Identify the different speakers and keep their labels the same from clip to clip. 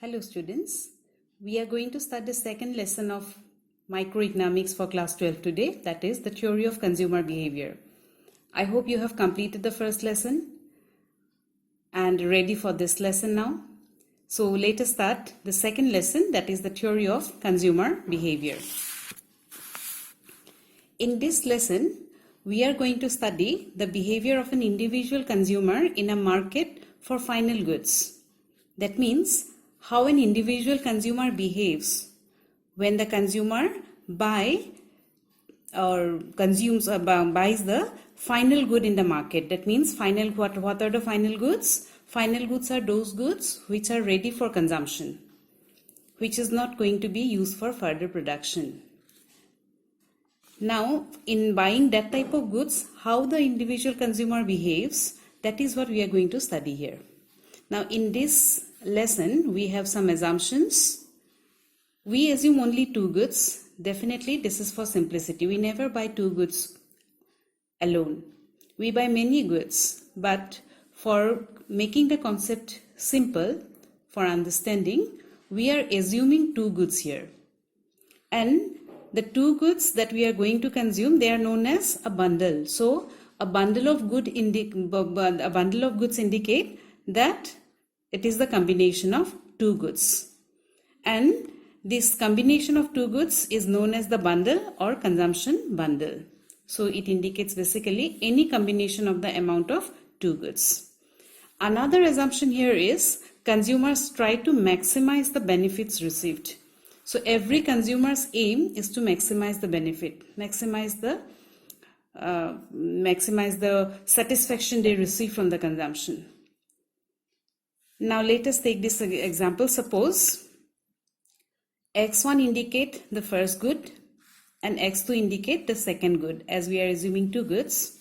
Speaker 1: Hello students, we are going to start the second lesson of microeconomics for class 12 today, that is the theory of consumer behavior. I hope you have completed the first lesson and ready for this lesson now. So let us start the second lesson, that is the theory of consumer behavior. In this lesson, we are going to study the behavior of an individual consumer in a market for final goods. That means how an individual consumer behaves when the consumer buys the final good in the market. That means what are the final goods? Final goods are those goods which are ready for consumption, which is not going to be used for further production. Now, in buying that type of goods, how the individual consumer behaves, that is what we are going to study here. Now, in this lesson, we have some assumptions. We assume only two goods. Definitely, this is for simplicity. We never buy two goods alone. We buy many goods, but for making the concept simple, for understanding, we are assuming two goods here. And the two goods that we are going to consume, they are known as a bundle. So, a bundle of goods indicate that it is the combination of two goods. And this combination of two goods is known as the bundle or consumption bundle. So, it indicates basically any combination of the amount of two goods. Another assumption here is consumers try to maximize the benefits received. So every consumer's aim is to maximize the benefit, maximize the satisfaction they receive from the consumption. Now let us take this example. Suppose X1 indicate the first good and X2 indicate the second good, as we are assuming two goods.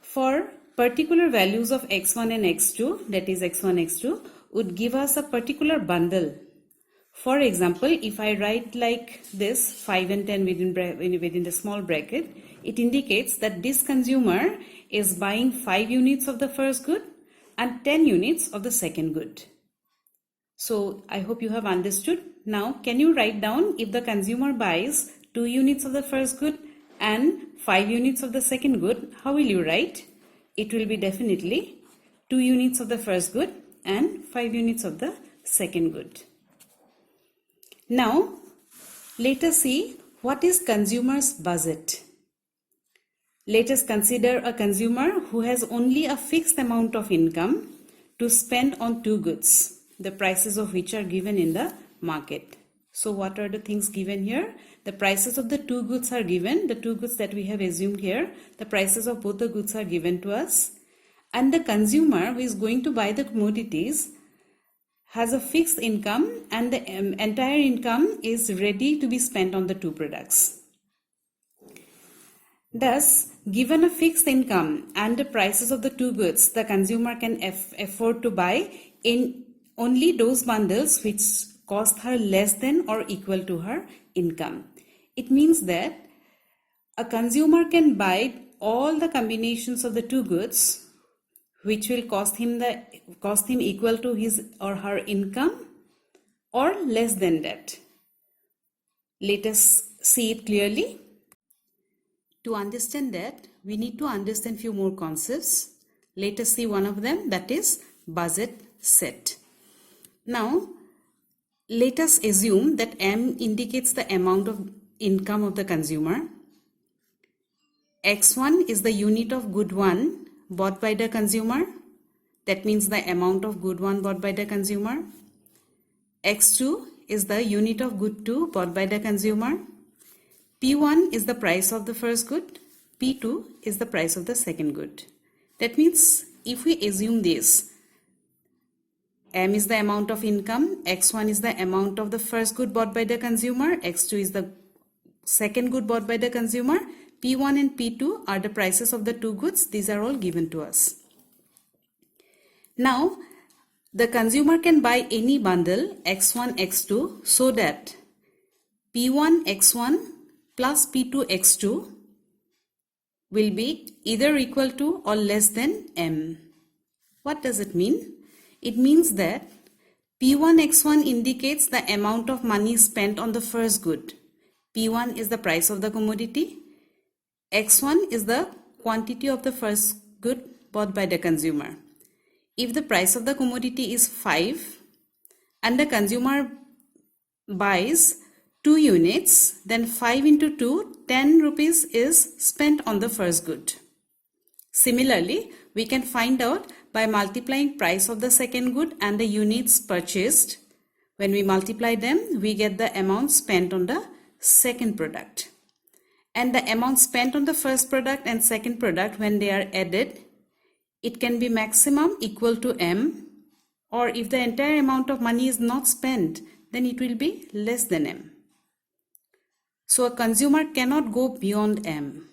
Speaker 1: For particular values of X1 and X2, that is X1, X2, would give us a particular bundle. For example, if I write like this 5 and 10 within the small bracket, it indicates that this consumer is buying 5 units of the first good and 10 units of the second good. So I hope you have understood. Now can you write down if the consumer buys 2 units of the first good and 5 units of the second good, how will you write? It will be definitely 2 units of the first good and 5 units of the second good. Now, let us see what is consumer's budget. Let us consider a consumer who has only a fixed amount of income to spend on two goods, the prices of which are given in the market. So what are the things given here? The prices of the two goods are given, the two goods that we have assumed here, the prices of both the goods are given to us. And the consumer who is going to buy the commodities has a fixed income and the entire income is ready to be spent on the two products. Thus, given a fixed income and the prices of the two goods, the consumer can afford to buy in only those bundles which cost her less than or equal to her income. It means that a consumer can buy all the combinations of the two goods which will cost him equal to his or her income or less than that. Let us see it clearly. To understand that, we need to understand few more concepts. Let us see one of them, that is budget set. Now, let us assume that M indicates the amount of income of the consumer. X1 is the unit of good 1 bought by the consumer. That means the amount of good 1 bought by the consumer. X2 is the unit of good 2 bought by the consumer. P1 is the price of the first good. P2 is the price of the second good. That means if we assume this, M is the amount of income, X1 is the amount of the first good bought by the consumer, X2 is the second good bought by the consumer, P1 and P2 are the prices of the two goods. These are all given to us. Now, the consumer can buy any bundle X1, X2 so that P1, X1 plus P2, X2 will be either equal to or less than M. What does it mean? It means that P1X1 indicates the amount of money spent on the first good. P1 is the price of the commodity. X1 is the quantity of the first good bought by the consumer. If the price of the commodity is 5 and the consumer buys 2 units, then 5 into 2, 10 rupees is spent on the first good. Similarly, we can find out by multiplying price of the second good and the units purchased. When we multiply them, we get the amount spent on the second product. And the amount spent on the first product and second product, when they are added, it can be maximum equal to M, or if the entire amount of money is not spent, then it will be less than M. So a consumer cannot go beyond M.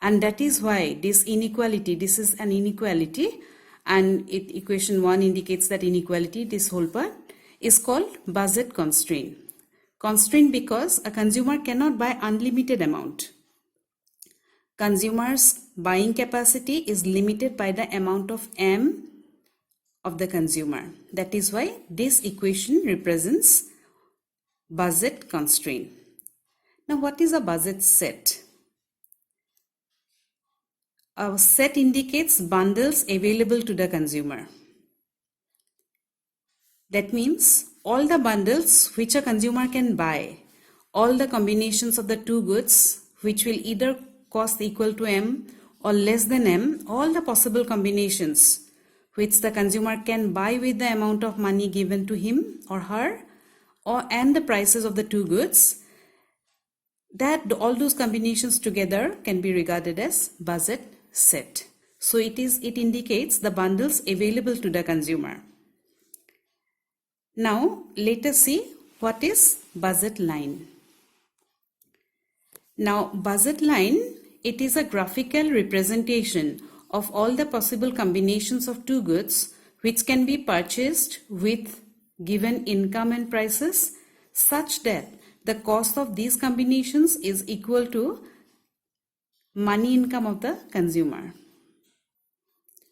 Speaker 1: And that is why this inequality, this is an inequality, and equation 1 indicates that inequality, this whole part, is called budget constraint. Constraint because a consumer cannot buy unlimited amount. Consumer's buying capacity is limited by the amount of M of the consumer. That is why this equation represents budget constraint. Now, what is a budget set? A set indicates bundles available to the consumer. That means all the bundles which a consumer can buy, all the combinations of the two goods which will either cost equal to M or less than M, all the possible combinations which the consumer can buy with the amount of money given to him or her, and the prices of the two goods, that all those combinations together can be regarded as budget set. So it indicates the bundles available to the consumer. Now let us see what is budget line. Now budget line, it is a graphical representation of all the possible combinations of two goods which can be purchased with given income and prices, such that the cost of these combinations is equal to money income of the consumer.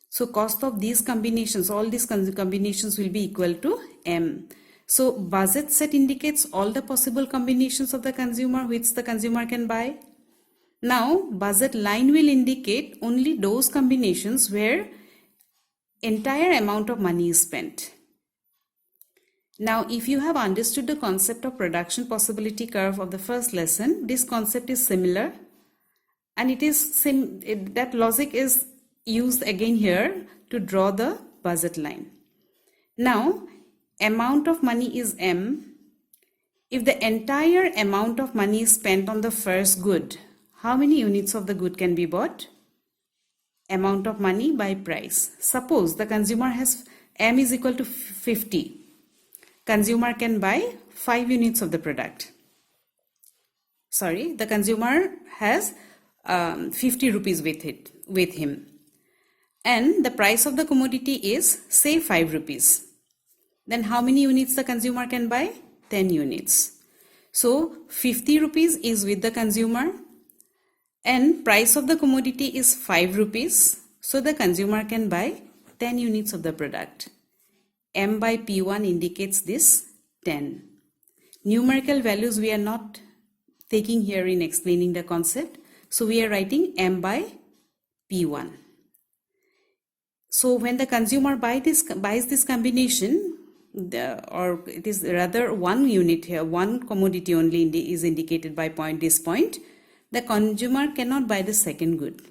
Speaker 1: So cost of these combinations, all these combinations will be equal to M. So budget set indicates all the possible combinations of the consumer which the consumer can buy. Now budget line will indicate only those combinations where entire amount of money is spent. Now if you have understood the concept of production possibility curve of the first lesson, this concept is similar, and that logic is used again here to draw the budget line. Now amount of money is M. If the entire amount of money is spent on the first good, how many units of the good can be bought? Amount of money by price. Suppose the consumer has M is equal to 50. Consumer can buy 5 units of the product. Sorry, the consumer has 50 rupees with him. And the price of the commodity is, say, 5 rupees. Then how many units the consumer can buy? 10 units. So 50 rupees is with the consumer, and price of the commodity is 5 rupees. So the consumer can buy 10 units of the product. M by P1 indicates this 10. Numerical values we are not taking here in explaining the concept. So we are writing M by P1. So when the consumer buys this combination, or it is rather one unit here, one commodity only is indicated by this point, the consumer cannot buy the second good.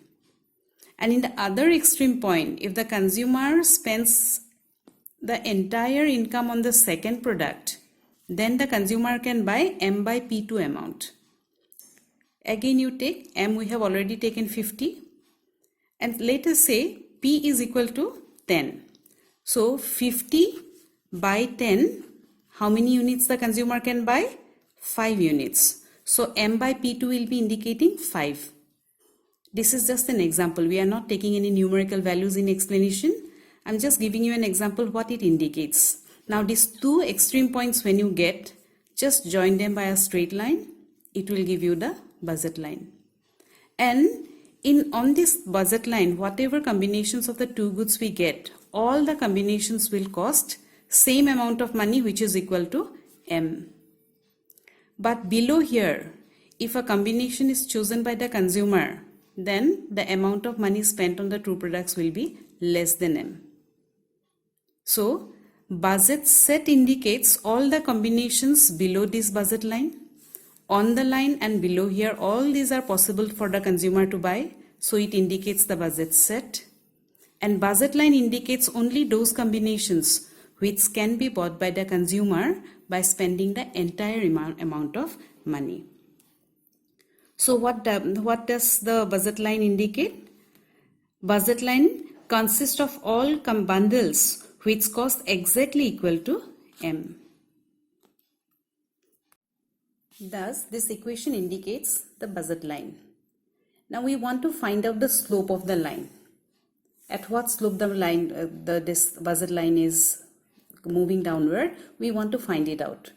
Speaker 1: And in the other extreme point, if the consumer spends the entire income on the second product, then the consumer can buy M by P2 amount. Again you take M, we have already taken 50, and let us say P is equal to 10. So 50 by 10, how many units the consumer can buy? 5 units. So M by P2 will be indicating 5. This is just an example. We are not taking any numerical values in explanation. I'm just giving you an example what it indicates. Now these two extreme points when you get, just join them by a straight line. It will give you the budget line. And on this budget line, whatever combinations of the two goods we get, all the combinations will cost same amount of money which is equal to M. But below here, if a combination is chosen by the consumer, then the amount of money spent on the two products will be less than M. So, budget set indicates all the combinations below this budget line. On the line and below here, all these are possible for the consumer to buy. So, it indicates the budget set. And budget line indicates only those combinations which can be bought by the consumer by spending the entire amount of money. So what does the budget line indicate? Budget line consists of all bundles which cost exactly equal to M. Thus, this equation indicates the budget line. Now we want to find out the slope of the line. At what slope the line, this budget line is moving downward, we want to find it out.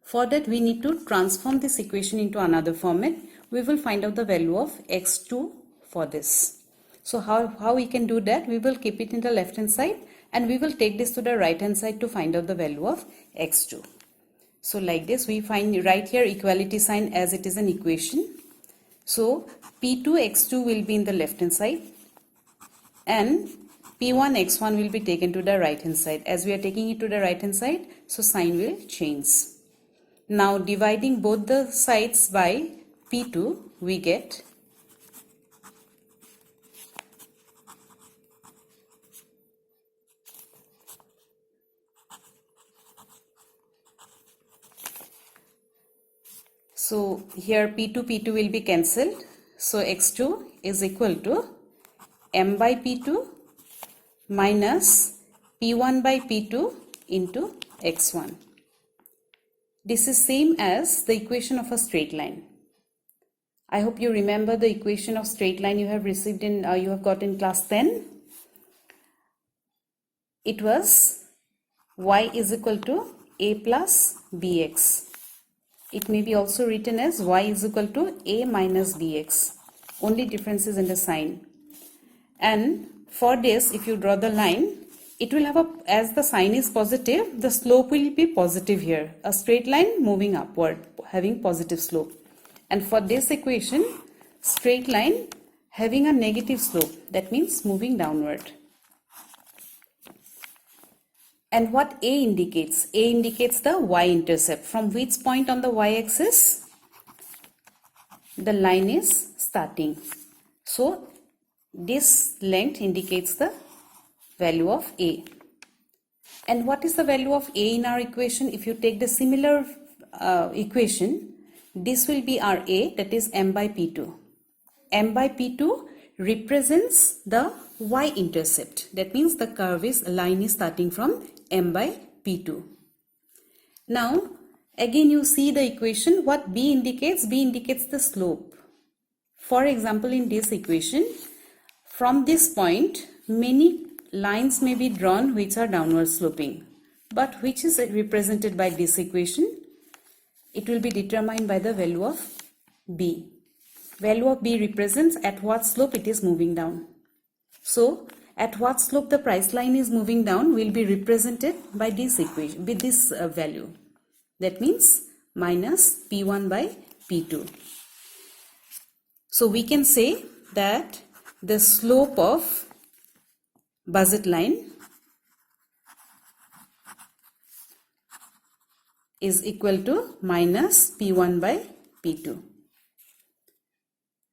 Speaker 1: For that, we need to transform this equation into another format. We will find out the value of x2 for this. So how we can do that? We will keep it in the left hand side and we will take this to the right hand side to find out the value of x2. So like this, we write here equality sign as it is an equation. So P2 x2 will be in the left hand side and P1 x1 will be taken to the right hand side. As we are taking it to the right hand side, so sign will change. Now dividing both the sides by P2, we get so here P2 will be cancelled. So x2 is equal to M by P2 minus P1 by P2 into x1. This is same as the equation of a straight line. I hope you remember the equation of straight line you have received in you have got in class 10. It was y is equal to a plus bx. It may be also written as y is equal to a minus bx. Only difference is in the sign. And for this, if you draw the line, it will have as the sign is positive, the slope will be positive here. A straight line moving upward, having positive slope. And for this equation, straight line having a negative slope, that means moving downward. And what A indicates? A indicates the y-intercept. From which point on the y-axis the line is starting. So this length indicates the value of A. And what is the value of A in our equation? If you take the similar equation, this will be our A, that is M by P2. M by P2 represents the y-intercept. That means the line is starting from M by P2. Now again you see the equation. What B indicates? B indicates the slope. For example, in this equation, from this point many lines may be drawn which are downward sloping, but which is represented by this equation? It will be determined by the value of B. Value of B represents at what slope it is moving down. So at what slope the price line is moving down will be represented by this equation, with this value. That means minus P1 by P2. So we can say that the slope of budget line is equal to minus P1 by P2.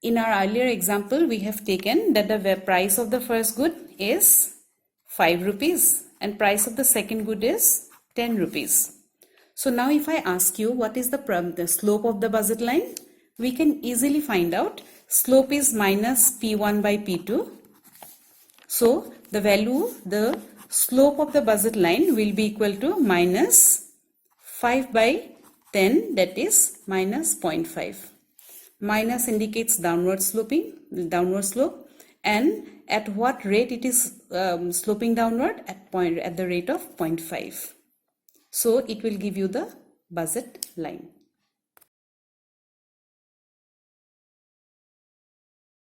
Speaker 1: In our earlier example, we have taken that the price of the first good is 5 rupees and price of the second good is 10 rupees. So now if I ask you what is the slope of the budget line, we can easily find out. Slope is minus P1 by P2. So the slope of the budget line will be equal to minus 5 by 10, that is minus 0.5. Minus indicates downward slope, and at what rate it is sloping downward? At the rate of 0.5. So it will give you the budget line.